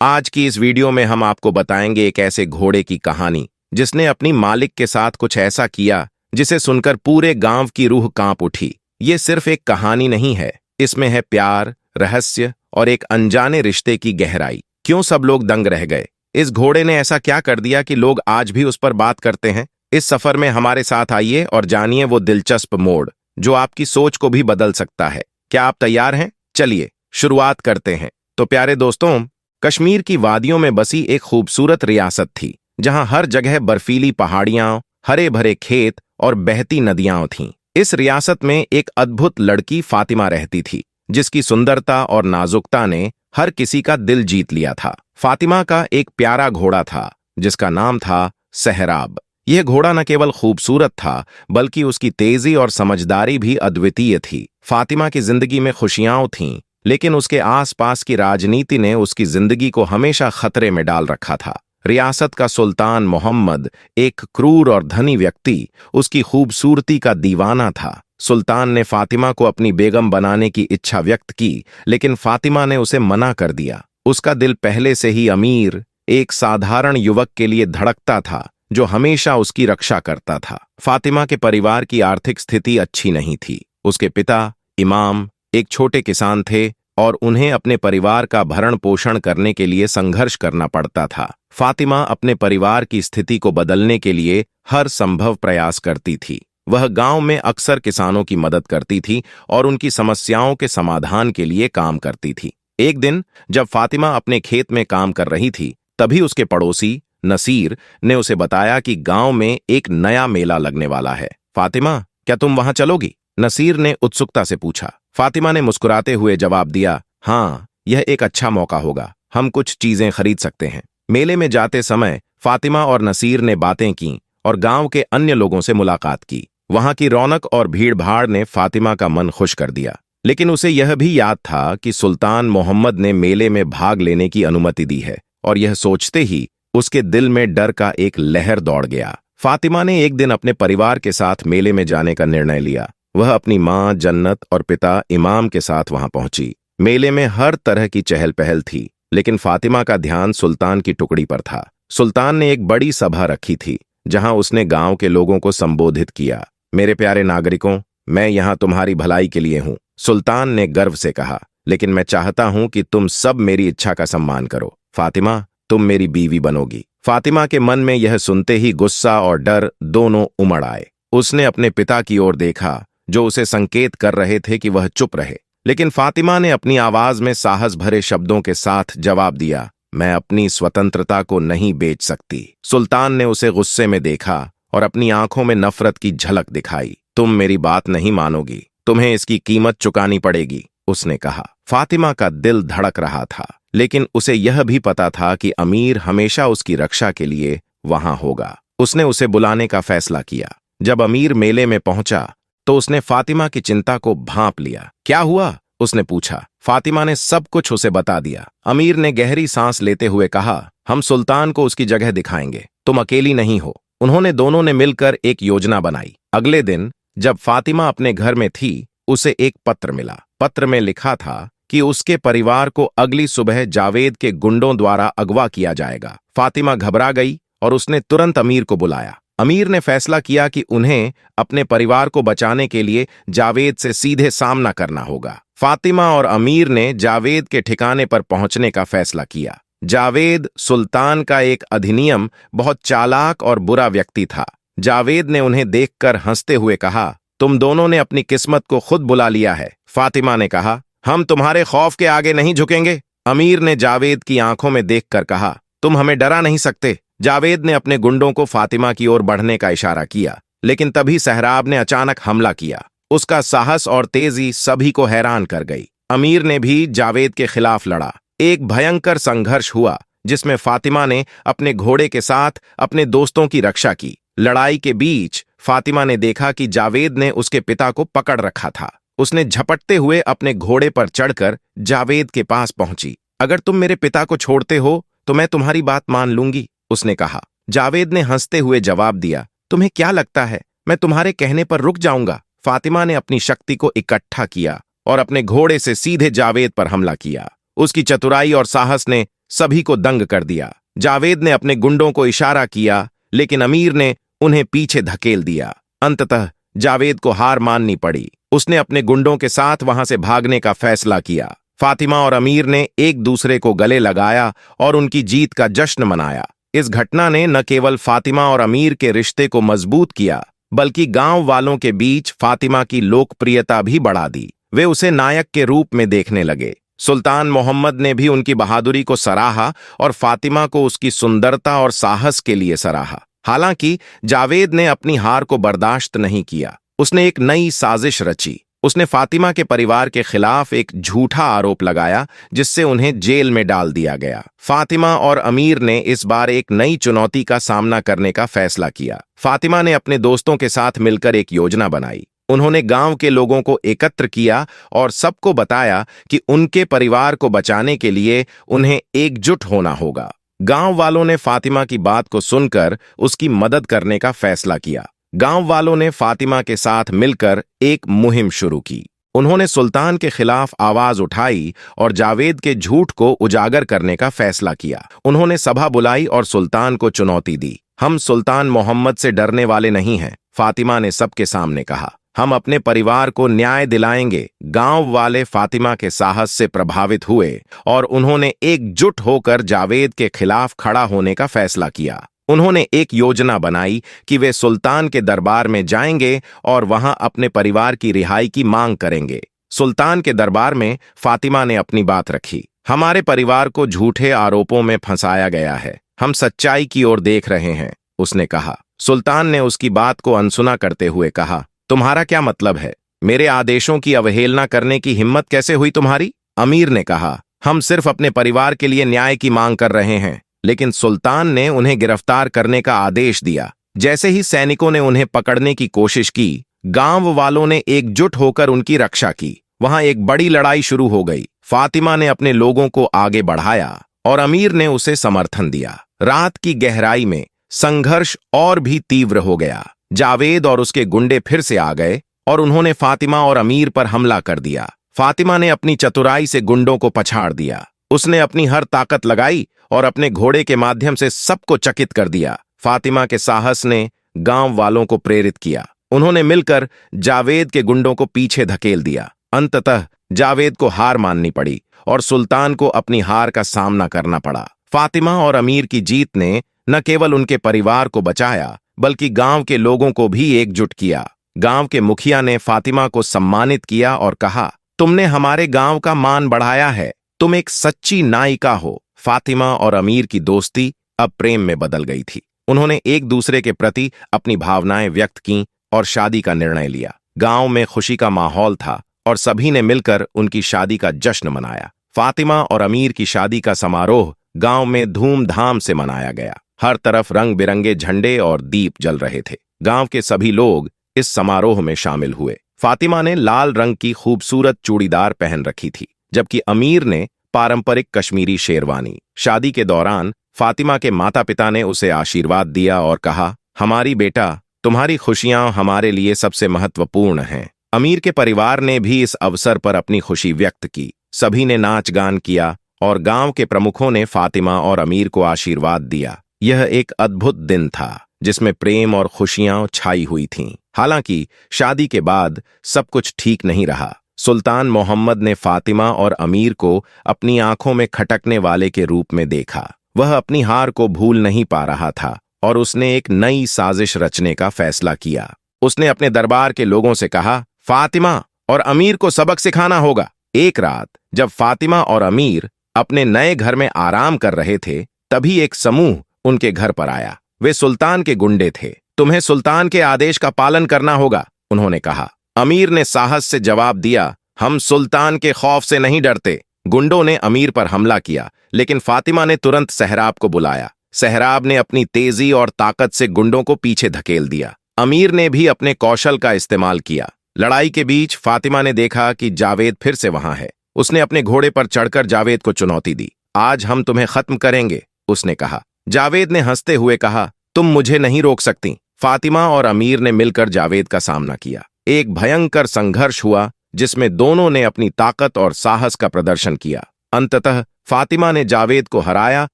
आज की इस वीडियो में हम आपको बताएंगे एक ऐसे घोड़े की कहानी जिसने अपनी मालिक के साथ कुछ ऐसा किया जिसे सुनकर पूरे गांव की रूह कांप उठी। ये सिर्फ एक कहानी नहीं है, इसमें है प्यार, रहस्य और एक अनजाने रिश्ते की गहराई। क्यों सब लोग दंग रह गए? इस घोड़े ने ऐसा क्या कर दिया कि लोग आज भी उस पर बात करते हैं? इस सफर में हमारे साथ आइए और जानिए वो दिलचस्प मोड़ जो आपकी सोच को भी बदल सकता है। क्या आप तैयार हैं? चलिए शुरुआत करते हैं। तो प्यारे दोस्तों, कश्मीर की वादियों में बसी एक खूबसूरत रियासत थी जहां हर जगह बर्फीली पहाड़ियां, हरे भरे खेत और बहती नदियां थीं। इस रियासत में एक अद्भुत लड़की फातिमा रहती थी जिसकी सुंदरता और नाजुकता ने हर किसी का दिल जीत लिया था। फातिमा का एक प्यारा घोड़ा था जिसका नाम था सहराब। यह घोड़ा न केवल खूबसूरत था बल्कि उसकी तेजी और समझदारी भी अद्वितीय थी। फातिमा की जिंदगी में खुशियां थीं, लेकिन उसके आसपास की राजनीति ने उसकी जिंदगी को हमेशा खतरे में डाल रखा था। रियासत का सुल्तान मोहम्मद, एक क्रूर और धनी व्यक्ति, उसकी खूबसूरती का दीवाना था। सुल्तान ने फातिमा को अपनी बेगम बनाने की इच्छा व्यक्त की, लेकिन फातिमा ने उसे मना कर दिया। उसका दिल पहले से ही अमीर, एक साधारण युवक के लिए धड़कता था जो हमेशा उसकी रक्षा करता था। फातिमा के परिवार की आर्थिक स्थिति अच्छी नहीं थी। उसके पिता इमाम एक छोटे किसान थे और उन्हें अपने परिवार का भरण पोषण करने के लिए संघर्ष करना पड़ता था। फातिमा अपने परिवार की स्थिति को बदलने के लिए हर संभव प्रयास करती थी। वह गांव में अक्सर किसानों की मदद करती थी और उनकी समस्याओं के समाधान के लिए काम करती थी। एक दिन जब फातिमा अपने खेत में काम कर रही थी, तभी उसके पड़ोसी नसीर ने उसे बताया कि गांव में एक नया मेला लगने वाला है। फातिमा, क्या तुम वहां चलोगी? नसीर ने उत्सुकता से पूछा। फातिमा ने मुस्कुराते हुए जवाब दिया, हाँ, यह एक अच्छा मौका होगा। हम कुछ चीजें खरीद सकते हैं। मेले में जाते समय फातिमा और नसीर ने बातें की और गांव के अन्य लोगों से मुलाकात की। वहां की रौनक और भीड़-भाड़ ने फातिमा का मन खुश कर दिया, लेकिन उसे यह भी याद था कि सुल्तान मोहम्मद ने मेले में भाग लेने की अनुमति दी है, और यह सोचते ही उसके दिल में डर का एक लहर दौड़ गया। फातिमा ने एक दिन अपने परिवार के साथ मेले में जाने का निर्णय लिया। वह अपनी मां जन्नत और पिता इमाम के साथ वहां पहुंची। मेले में हर तरह की चहल पहल थी, लेकिन फातिमा का ध्यान सुल्तान की टुकड़ी पर था। सुल्तान ने एक बड़ी सभा रखी थी जहां उसने गांव के लोगों को संबोधित किया। मेरे प्यारे नागरिकों, मैं यहां तुम्हारी भलाई के लिए हूं, सुल्तान ने गर्व से कहा, लेकिन मैं चाहता हूं कि तुम सब मेरी इच्छा का सम्मान करो। फातिमा, तुम मेरी बीवी बनोगी। फातिमा के मन में यह सुनते ही गुस्सा और डर दोनों उमड़ आए। उसने अपने पिता की ओर देखा जो उसे संकेत कर रहे थे कि वह चुप रहे, लेकिन फातिमा ने अपनी आवाज में साहस भरे शब्दों के साथ जवाब दिया, मैं अपनी स्वतंत्रता को नहीं बेच सकती। सुल्तान ने उसे गुस्से में देखा और अपनी आंखों में नफरत की झलक दिखाई। तुम मेरी बात नहीं मानोगी, तुम्हें इसकी कीमत चुकानी पड़ेगी, उसने कहा। फातिमा का दिल धड़क रहा था, लेकिन उसे यह भी पता था कि अमीर हमेशा उसकी रक्षा के लिए वहां होगा। उसने उसे बुलाने का फैसला किया। जब अमीर मेले में पहुंचा तो उसने फातिमा की चिंता को भांप लिया। क्या हुआ? उसने पूछा। फातिमा ने सब कुछ उसे बता दिया। अमीर ने गहरी सांस लेते हुए कहा, हम सुल्तान को उसकी जगह दिखाएंगे, तुम अकेली नहीं हो। उन्होंने दोनों ने मिलकर एक योजना बनाई। अगले दिन जब फातिमा अपने घर में थी, उसे एक पत्र मिला। पत्र में लिखा था कि उसके परिवार को अगली सुबह जावेद के गुंडों द्वारा अगवा किया जाएगा। फातिमा घबरा गई और उसने तुरंत अमीर को बुलाया। अमीर ने फैसला किया कि उन्हें अपने परिवार को बचाने के लिए जावेद से सीधे सामना करना होगा। फातिमा और अमीर ने जावेद के ठिकाने पर पहुंचने का फैसला किया। जावेद सुल्तान का एक अधिनियम बहुत चालाक और बुरा व्यक्ति था। जावेद ने उन्हें देखकर हंसते हुए कहा, तुम दोनों ने अपनी किस्मत को खुद बुला लिया है। फातिमा ने कहा, हम तुम्हारे खौफ के आगे नहीं झुकेंगे। अमीर ने जावेद की आंखों में देखकर कहा, तुम हमें डरा नहीं सकते। जावेद ने अपने गुंडों को फातिमा की ओर बढ़ने का इशारा किया, लेकिन तभी सहराब ने अचानक हमला किया। उसका साहस और तेजी सभी को हैरान कर गई। अमीर ने भी जावेद के खिलाफ लड़ा। एक भयंकर संघर्ष हुआ जिसमें फातिमा ने अपने घोड़े के साथ अपने दोस्तों की रक्षा की। लड़ाई के बीच फातिमा ने देखा कि जावेद ने उसके पिता को पकड़ रखा था। उसने झपटते हुए अपने घोड़े पर चढ़कर जावेद के पास पहुंची। अगर तुम मेरे पिता को छोड़ते हो तो मैं तुम्हारी बात मान लूंगी, उसने कहा। जावेद ने हंसते हुए जवाब दिया, तुम्हें क्या लगता है मैं तुम्हारे कहने पर रुक जाऊंगा? फातिमा ने अपनी शक्ति को इकट्ठा किया और अपने घोड़े से सीधे जावेद पर हमला किया। उसकी चतुराई और साहस ने सभी को दंग कर दिया। जावेद ने अपने गुंडों को इशारा किया, लेकिन अमीर ने उन्हें पीछे धकेल दिया। अंततः जावेद को हार माननी पड़ी। उसने अपने गुंडों के साथ वहां से भागने का फैसला किया। फातिमा और अमीर ने एक दूसरे को गले लगाया और उनकी जीत का जश्न मनाया। इस घटना ने न केवल फातिमा और अमीर के रिश्ते को मजबूत किया, बल्कि गांव वालों के बीच फातिमा की लोकप्रियता भी बढ़ा दी। वे उसे नायक के रूप में देखने लगे। सुल्तान मोहम्मद ने भी उनकी बहादुरी को सराहा और फातिमा को उसकी सुंदरता और साहस के लिए सराहा। हालांकि जावेद ने अपनी हार को बर्दाश्त नहीं किया। उसने एक नई साजिश रची। उसने फातिमा के परिवार के खिलाफ एक झूठा आरोप लगाया, जिससे उन्हें जेल में डाल दिया गया। फातिमा और अमीर ने इस बार एक नई चुनौती का सामना करने का फैसला किया। फातिमा ने अपने दोस्तों के साथ मिलकर एक योजना बनाई। उन्होंने गांव के लोगों को एकत्र किया और सबको बताया कि उनके परिवार को बचाने के लिए उन्हें एकजुट होना होगा। गांव वालों ने फातिमा की बात को सुनकर उसकी मदद करने का फैसला किया। गांव वालों ने फातिमा के साथ मिलकर एक मुहिम शुरू की। उन्होंने सुल्तान के खिलाफ आवाज उठाई और जावेद के झूठ को उजागर करने का फैसला किया। उन्होंने सभा बुलाई और सुल्तान को चुनौती दी। हम सुल्तान मोहम्मद से डरने वाले नहीं हैं, फातिमा ने सबके सामने कहा। हम अपने परिवार को न्याय दिलाएंगे। गांव वाले फातिमा के साहस से प्रभावित हुए और उन्होंने एकजुट होकर जावेद के खिलाफ खड़ा होने का फैसला किया। उन्होंने एक योजना बनाई कि वे सुल्तान के दरबार में जाएंगे और वहां अपने परिवार की रिहाई की मांग करेंगे। सुल्तान के दरबार में फातिमा ने अपनी बात रखी। हमारे परिवार को झूठे आरोपों में फंसाया गया है, हम सच्चाई की ओर देख रहे हैं, उसने कहा। सुल्तान ने उसकी बात को अनसुना करते हुए कहा, तुम्हारा क्या मतलब है? मेरे आदेशों की अवहेलना करने की हिम्मत कैसे हुई तुम्हारी? अमीर ने कहा, हम सिर्फ अपने परिवार के लिए न्याय की मांग कर रहे हैं। लेकिन सुल्तान ने उन्हें गिरफ्तार करने का आदेश दिया। जैसे ही सैनिकों ने उन्हें पकड़ने की कोशिश की, गांव वालों ने एकजुट होकर उनकी रक्षा की। वहां एक बड़ी लड़ाई शुरू हो गई। फातिमा ने अपने लोगों को आगे बढ़ाया और अमीर ने उसे समर्थन दिया। रात की गहराई में संघर्ष और भी तीव्र हो गया। जावेद और उसके गुंडे फिर से आ गए और उन्होंने फातिमा और अमीर पर हमला कर दिया। फातिमा ने अपनी चतुराई से गुंडों को पछाड़ दिया। उसने अपनी हर ताकत लगाई और अपने घोड़े के माध्यम से सबको चकित कर दिया। फातिमा के साहस ने गांव वालों को प्रेरित किया। उन्होंने मिलकर जावेद के गुंडों को पीछे धकेल दिया। अंततः जावेद को हार माननी पड़ी और सुल्तान को अपनी हार का सामना करना पड़ा। फातिमा और अमीर की जीत ने न केवल उनके परिवार को बचाया, बल्कि गांव के लोगों को भी एकजुट किया। गांव के मुखिया ने फातिमा को सम्मानित किया और कहा, तुमने हमारे गांव का मान बढ़ाया है, तुम एक सच्ची नायिका हो। फातिमा और अमीर की दोस्ती अब प्रेम में बदल गई थी। उन्होंने एक दूसरे के प्रति अपनी भावनाएं व्यक्त की और शादी का निर्णय लिया। गांव में खुशी का माहौल था और सभी ने मिलकर उनकी शादी का जश्न मनाया। फातिमा और अमीर की शादी का समारोह गांव में धूमधाम से मनाया गया। हर तरफ रंग बिरंगे झंडे और दीप जल रहे थे। गांव के सभी लोग इस समारोह में शामिल हुए। फातिमा ने लाल रंग की खूबसूरत चूड़ीदार पहन रखी थी, जबकि अमीर ने पारंपरिक कश्मीरी शेरवानी। शादी के दौरान फातिमा के माता पिता ने उसे आशीर्वाद दिया और कहा, हमारी बेटा, तुम्हारी खुशियां हमारे लिए सबसे महत्वपूर्ण हैं। अमीर के परिवार ने भी इस अवसर पर अपनी खुशी व्यक्त की। सभी ने नाच गान किया और गांव के प्रमुखों ने फातिमा और अमीर को आशीर्वाद दिया। यह एक अद्भुत दिन था जिसमें प्रेम और खुशियां छाई हुई थीं। हालांकि शादी के बाद सब कुछ ठीक नहीं रहा। सुल्तान मोहम्मद ने फातिमा और अमीर को अपनी आंखों में खटकने वाले के रूप में देखा। वह अपनी हार को भूल नहीं पा रहा था और उसने एक नई साजिश रचने का फैसला किया। उसने अपने दरबार के लोगों से कहा, फातिमा और अमीर को सबक सिखाना होगा। एक रात जब फातिमा और अमीर अपने नए घर में आराम कर रहे थे, तभी एक समूह उनके घर पर आया। वे सुल्तान के गुंडे थे। तुम्हें सुल्तान के आदेश का पालन करना होगा, उन्होंने कहा। अमीर ने साहस से जवाब दिया, हम सुल्तान के खौफ से नहीं डरते। गुंडों ने अमीर पर हमला किया, लेकिन फातिमा ने तुरंत सहराब को बुलाया। सहराब ने अपनी तेजी और ताकत से गुंडों को पीछे धकेल दिया। अमीर ने भी अपने कौशल का इस्तेमाल किया। लड़ाई के बीच फातिमा ने देखा कि जावेद फिर से वहां है। उसने अपने घोड़े पर चढ़कर जावेद को चुनौती दी। आज हम तुम्हें खत्म करेंगे, उसने कहा। जावेद ने हंसते हुए कहा, तुम मुझे नहीं रोक सकती। फातिमा और अमीर ने मिलकर जावेद का सामना किया। एक भयंकर संघर्ष हुआ जिसमें दोनों ने अपनी ताकत और साहस का प्रदर्शन किया। अंततः फातिमा ने जावेद को हराया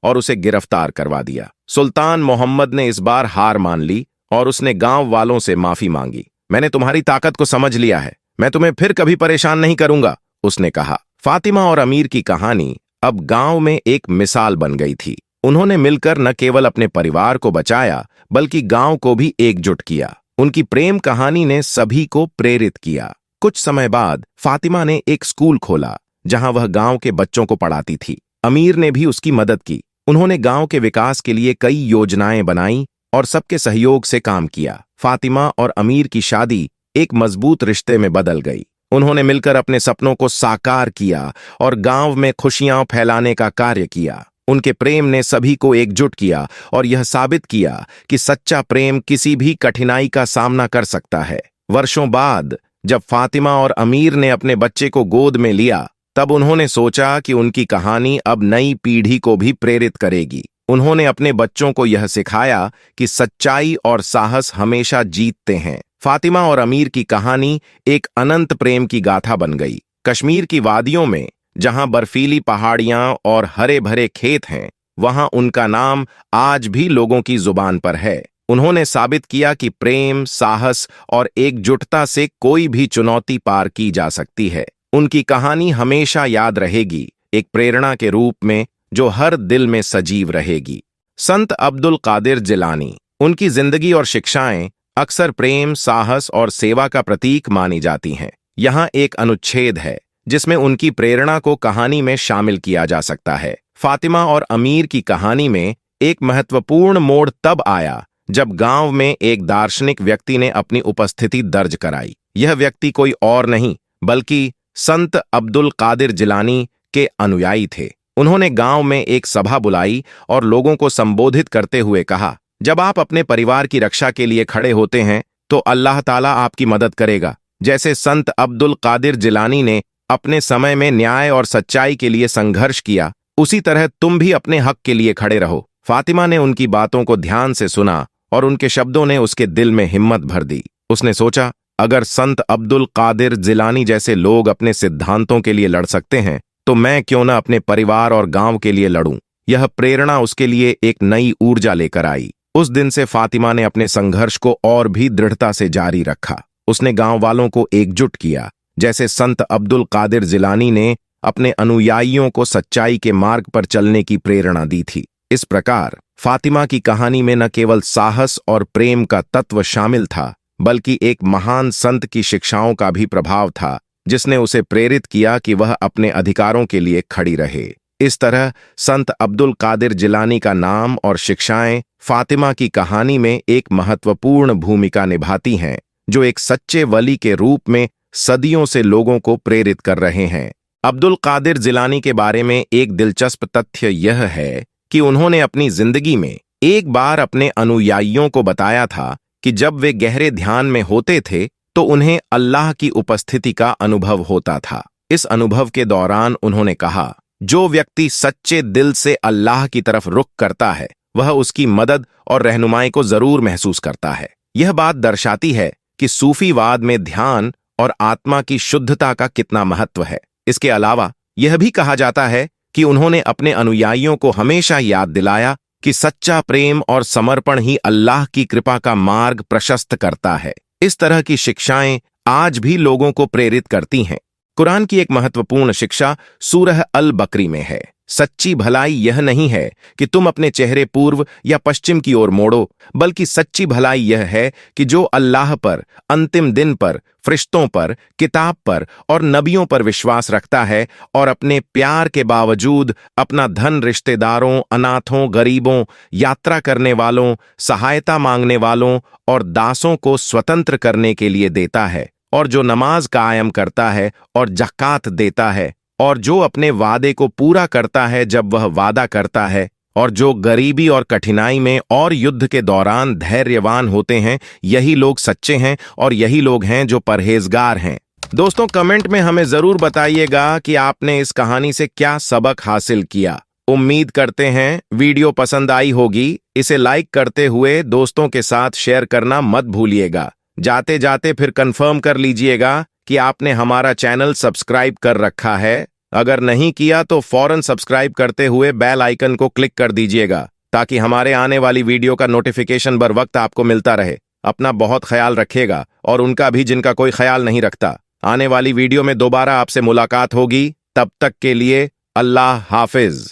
और उसे गिरफ्तार करवा दिया। सुल्तान मोहम्मद ने इस बार हार मान ली और उसने गांव वालों से माफी मांगी। मैंने तुम्हारी ताकत को समझ लिया है, मैं तुम्हें फिर कभी परेशान नहीं करूंगा, उसने कहा। फातिमा और अमीर की कहानी अब गांव में एक मिसाल बन गई थी। उन्होंने मिलकर न केवल अपने परिवार को बचाया बल्कि गांव को भी एकजुट किया। उनकी प्रेम कहानी ने सभी को प्रेरित किया। कुछ समय बाद फातिमा ने एक स्कूल खोला जहां वह गांव के बच्चों को पढ़ाती थी। अमीर ने भी उसकी मदद की। उन्होंने गांव के विकास के लिए कई योजनाएं बनाई और सबके सहयोग से काम किया। फातिमा और अमीर की शादी एक मजबूत रिश्ते में बदल गई। उन्होंने मिलकर अपने सपनों को साकार किया और गांव में खुशियां फैलाने का कार्य किया। उनके प्रेम ने सभी को एकजुट किया और यह साबित किया कि सच्चा प्रेम किसी भी कठिनाई का सामना कर सकता है। वर्षों बाद जब फातिमा और अमीर ने अपने बच्चे को गोद में लिया, तब उन्होंने सोचा कि उनकी कहानी अब नई पीढ़ी को भी प्रेरित करेगी। उन्होंने अपने बच्चों को यह सिखाया कि सच्चाई और साहस हमेशा जीतते हैं। फातिमा और अमीर की कहानी एक अनंत प्रेम की गाथा बन गई। कश्मीर की वादियों में जहां बर्फीली पहाड़ियां और हरे भरे खेत हैं, वहां उनका नाम आज भी लोगों की जुबान पर है। उन्होंने साबित किया कि प्रेम, साहस और एकजुटता से कोई भी चुनौती पार की जा सकती है। उनकी कहानी हमेशा याद रहेगी, एक प्रेरणा के रूप में जो हर दिल में सजीव रहेगी। संत अब्दुल कादिर जिलानी। उनकी जिंदगी और शिक्षाएं अक्सर प्रेम, साहस और सेवा का प्रतीक मानी जाती हैं। यहाँ एक अनुच्छेद है जिसमें उनकी प्रेरणा को कहानी में शामिल किया जा सकता है। फातिमा और अमीर की कहानी में एक महत्वपूर्ण मोड़ तब आया जब गांव में एक दार्शनिक व्यक्ति ने अपनी उपस्थिति दर्ज कराई। यह व्यक्ति कोई और नहीं बल्कि संत अब्दुल कादिर जिलानी के अनुयायी थे। उन्होंने गांव में एक सभा बुलाई और लोगों को संबोधित करते हुए कहा, जब आप अपने परिवार की रक्षा के लिए खड़े होते हैं तो अल्लाह ताला आपकी मदद करेगा। जैसे संत अब्दुल कादिर जिलानी ने अपने समय में न्याय और सच्चाई के लिए संघर्ष किया, उसी तरह तुम भी अपने हक के लिए खड़े रहो। फातिमा ने उनकी बातों को ध्यान से सुना और उनके शब्दों ने उसके दिल में हिम्मत भर दी। उसने सोचा, अगर संत अब्दुल कादिर जिलानी जैसे लोग अपने सिद्धांतों के लिए लड़ सकते हैं तो मैं क्यों न अपने परिवार और गांव के लिए लड़ूं। यह प्रेरणा उसके लिए एक नई ऊर्जा लेकर आई। उस दिन से फातिमा ने अपने संघर्ष को और भी दृढ़ता से जारी रखा। उसने गांव वालों को एकजुट किया, जैसे संत अब्दुल कादिर जिलानी ने अपने अनुयायियों को सच्चाई के मार्ग पर चलने की प्रेरणा दी थी। इस प्रकार फातिमा की कहानी में न केवल साहस और प्रेम का तत्व शामिल था, बल्कि एक महान संत की शिक्षाओं का भी प्रभाव था, जिसने उसे प्रेरित किया कि वह अपने अधिकारों के लिए खड़ी रहे। इस तरह संत अब्दुल कादिर जिलानी का नाम और शिक्षाएं फातिमा की कहानी में एक महत्वपूर्ण भूमिका निभाती हैं, जो एक सच्चे वली के रूप में सदियों से लोगों को प्रेरित कर रहे हैं। अब्दुल कादिर जिलानी के बारे में एक दिलचस्प तथ्य यह है कि उन्होंने अपनी जिंदगी में एक बार अपने अनुयायियों को बताया था कि जब वे गहरे ध्यान में होते थे तो उन्हें अल्लाह की उपस्थिति का अनुभव होता था। इस अनुभव के दौरान उन्होंने कहा, जो व्यक्ति सच्चे दिल से अल्लाह की तरफ रुख करता है वह उसकी मदद और रहनुमाई को जरूर महसूस करता है। यह बात दर्शाती है कि सूफीवाद में ध्यान और आत्मा की शुद्धता का कितना महत्व है। इसके अलावा यह भी कहा जाता है कि उन्होंने अपने अनुयायियों को हमेशा याद दिलाया कि सच्चा प्रेम और समर्पण ही अल्लाह की कृपा का मार्ग प्रशस्त करता है। इस तरह की शिक्षाएं आज भी लोगों को प्रेरित करती हैं। कुरान की एक महत्वपूर्ण शिक्षा सूरह अल बकरी में है, सच्ची भलाई यह नहीं है कि तुम अपने चेहरे पूर्व या पश्चिम की ओर मोड़ो, बल्कि सच्ची भलाई यह है कि जो अल्लाह पर, अंतिम दिन पर, फरिश्तों पर, किताब पर और नबियों पर विश्वास रखता है और अपने प्यार के बावजूद अपना धन रिश्तेदारों, अनाथों, गरीबों, यात्रा करने वालों, सहायता मांगने वालों और दासों को स्वतंत्र करने के लिए देता है, और जो नमाज कायम करता है और ज़कात देता है, और जो अपने वादे को पूरा करता है जब वह वादा करता है, और जो गरीबी और कठिनाई में और युद्ध के दौरान धैर्यवान होते हैं, यही लोग सच्चे हैं और यही लोग हैं जो परहेजगार हैं। दोस्तों, कमेंट में हमें जरूर बताइएगा कि आपने इस कहानी से क्या सबक हासिल किया। उम्मीद करते हैं वीडियो पसंद आई होगी। इसे लाइक करते हुए दोस्तों के साथ शेयर करना मत भूलिएगा। जाते जाते फिर कंफर्म कर लीजिएगा कि आपने हमारा चैनल सब्सक्राइब कर रखा है। अगर नहीं किया तो फौरन सब्सक्राइब करते हुए बेल आइकन को क्लिक कर दीजिएगा ताकि हमारे आने वाली वीडियो का नोटिफिकेशन बर वक्त आपको मिलता रहे। अपना बहुत ख्याल रखिएगा और उनका भी जिनका कोई ख्याल नहीं रखता। आने वाली वीडियो में दोबारा आपसे मुलाकात होगी, तब तक के लिए अल्लाह हाफिज।